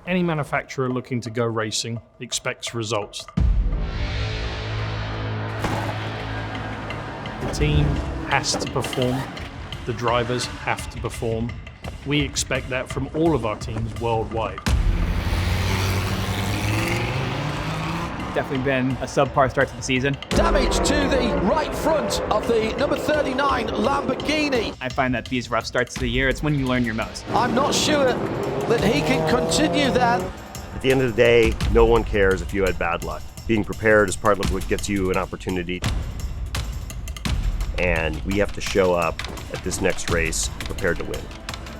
Any manufacturer looking to go racing expects results. The team has to perform, the drivers have to perform. We expect that from all of our teams worldwide. Definitely been a subpar start to the season. Damage to the right front of the number 39 Lamborghini. I find that these rough starts to the year, it's when you learn your most. I'm not sure that he can continue that. At the end of the day, no one cares if you had bad luck. Being prepared is part of what gets you an opportunity. And we have to show up at this next race prepared to win.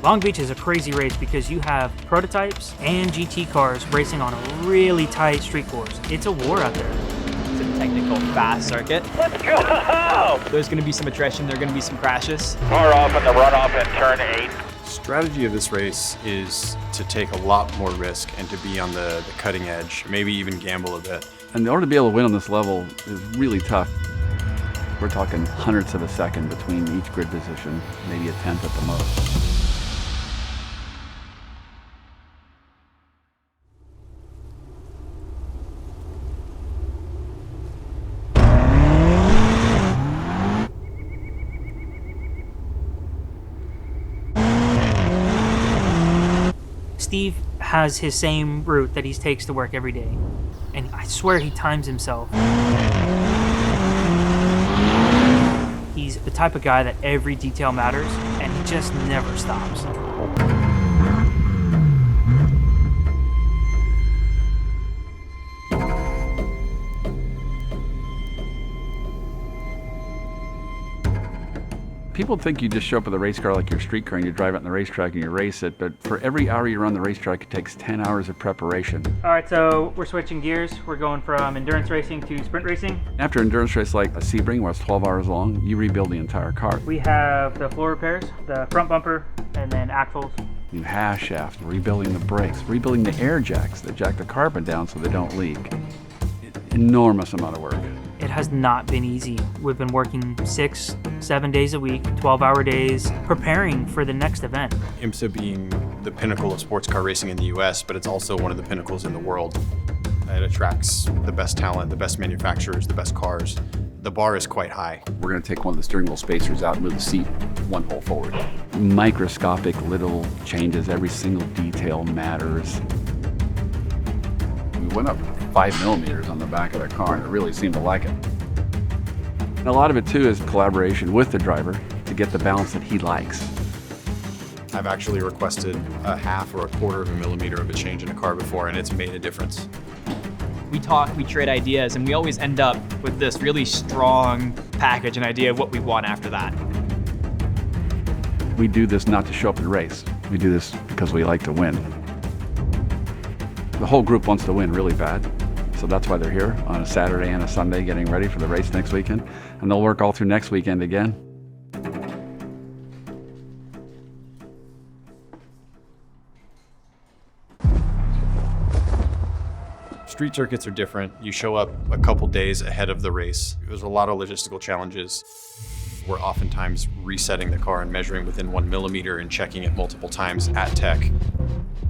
Long Beach is a crazy race because you have prototypes and GT cars racing on a really tight street course. It's a war out there. It's a technical, fast circuit. Let's go! There's going to be some attrition, there are going to be some crashes. Car off in the runoff at turn 8. Strategy of this race is to take a lot more risk and to be on the cutting edge, maybe even gamble a bit. And in order to be able to win on this level is really tough. We're talking hundredths of a second between each grid position, maybe a tenth at the most. Steve has his same route that he takes to work every day, and I swear he times himself. He's the type of guy that every detail matters, and he just never stops. People think you just show up with a race car like your street car and you drive it on the racetrack and you race it, but for every hour you're on the racetrack, it takes 10 hours of preparation. All right, so we're switching gears. We're going from endurance racing to sprint racing. After an endurance race like a Sebring, where it's 12 hours long, you rebuild the entire car. We have the floor repairs, the front bumper, and then axles. New hash shaft, rebuilding the brakes, rebuilding the air jacks that jack the carbon down so they don't leak. Enormous amount of work. It has not been easy. We've been working 6, 7 days a week, 12-hour days, preparing for the next event. IMSA being the pinnacle of sports car racing in the US, but it's also one of the pinnacles in the world. It attracts the best talent, the best manufacturers, the best cars. The bar is quite high. We're going to take one of the steering wheel spacers out and move the seat one hole forward. Microscopic little changes, every single detail matters. We went up 5 millimeters on the back of the car, and it really seemed to like it. And a lot of it too is collaboration with the driver to get the balance that he likes. I've actually requested a half or a quarter of a millimeter of a change in a car before, and it's made a difference. We talk, we trade ideas, and we always end up with this really strong package and idea of what we want after that. We do this not to show up and race. We do this because we like to win. The whole group wants to win really bad. So that's why they're here on a Saturday and a Sunday getting ready for the race next weekend. And they'll work all through next weekend again. Street circuits are different. You show up a couple days ahead of the race. There's a lot of logistical challenges. We're oftentimes resetting the car and measuring within 1 millimeter and checking it multiple times at tech.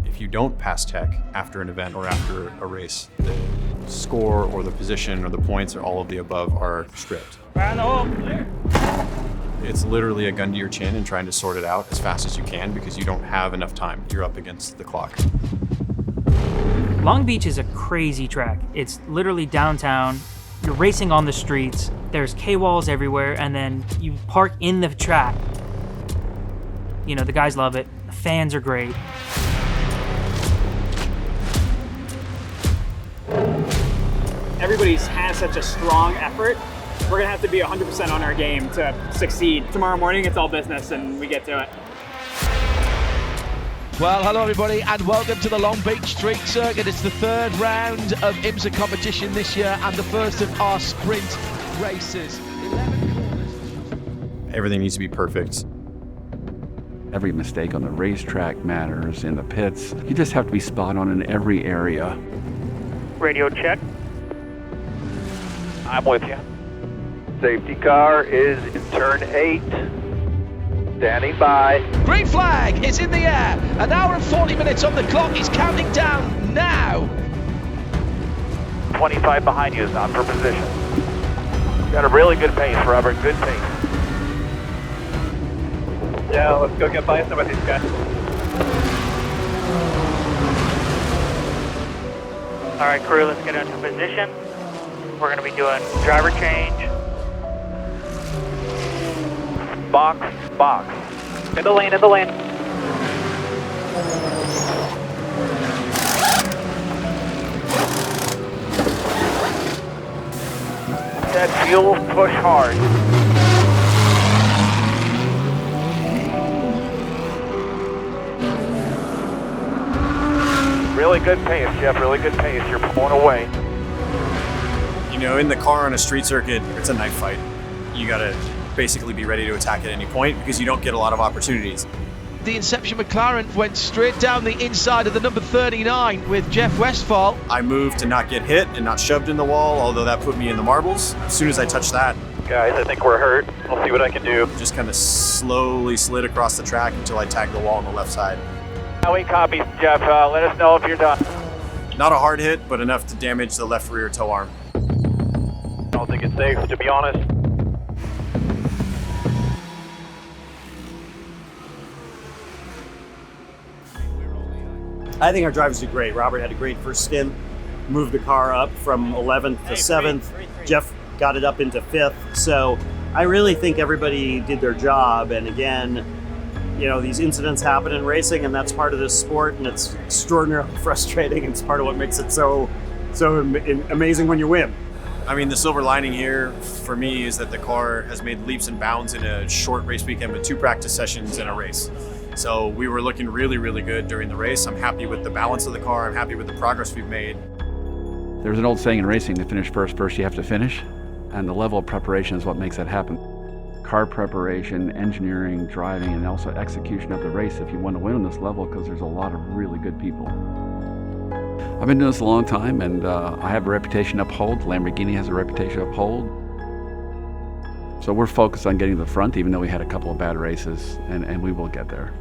If you don't pass tech after an event or after a race, the score or the position or the points or all of the above are stripped. It's literally a gun to your chin and trying to sort it out as fast as you can because you don't have enough time. You're up against the clock. Long Beach is a crazy track. It's literally downtown. You're racing on the streets. There's K-walls everywhere, and then you park in the track. You know, the guys love it. The fans are great. Everybody has such a strong effort. We're gonna have to be 100% on our game to succeed. Tomorrow morning, it's all business and we get to it. Well, hello everybody and welcome to the Long Beach Street Circuit. It's the third round of IMSA competition this year and the first of our sprint races. Everything needs to be perfect. Every mistake on the racetrack matters in the pits. You just have to be spot on in every area. Radio check. I'm with you. Safety car is in turn 8. Standing by. Green flag is in the air. An hour and 40 minutes on the clock. Is counting down now. 25 behind you is not for position. Got a really good pace, Robert. Good pace. Yeah, let's go get by some of these guys. All right, crew, let's get into position. We're going to be doing driver change. Box, box. In the lane, in the lane. That fuel push hard. Really good pace, Jeff. Really good pace. You're pulling away. You know, in the car on a street circuit, it's a knife fight. You gotta basically be ready to attack at any point because you don't get a lot of opportunities. The Inception McLaren went straight down the inside of the number 39 with Jeff Westphal. I moved to not get hit and not shoved in the wall, although that put me in the marbles. As soon as I touched that, Guys, I think we're hurt. I'll see what I can do. just kind of slowly slid across the track until I tagged the wall on the left side. How we copy, Jeff? Let us know if you're done. Not a hard hit, but enough to damage the left rear tow arm. I don't think it's safe, to be honest. I think our drivers did great. Robert had a great first stint, moved the car up from 11th to 7th. Jeff got it up into 5th. So I really think everybody did their job. And again, you know, these incidents happen in racing, and that's part of this sport, and it's extraordinarily frustrating. It's part of what makes it so amazing when you win. I mean, the silver lining here for me is that the car has made leaps and bounds in a short race weekend with 2 practice sessions and a race. So we were looking really, really good during the race. I'm happy with the balance of the car. I'm happy with the progress we've made. There's an old saying in racing, to finish first you have to finish, and the level of preparation is what makes that happen. Car preparation, engineering, driving, and also execution of the race if you want to win on this level, because there's a lot of really good people. I've been doing this a long time, and I have a reputation to uphold. Lamborghini has a reputation to uphold. So we're focused on getting to the front, even though we had a couple of bad races, and we will get there.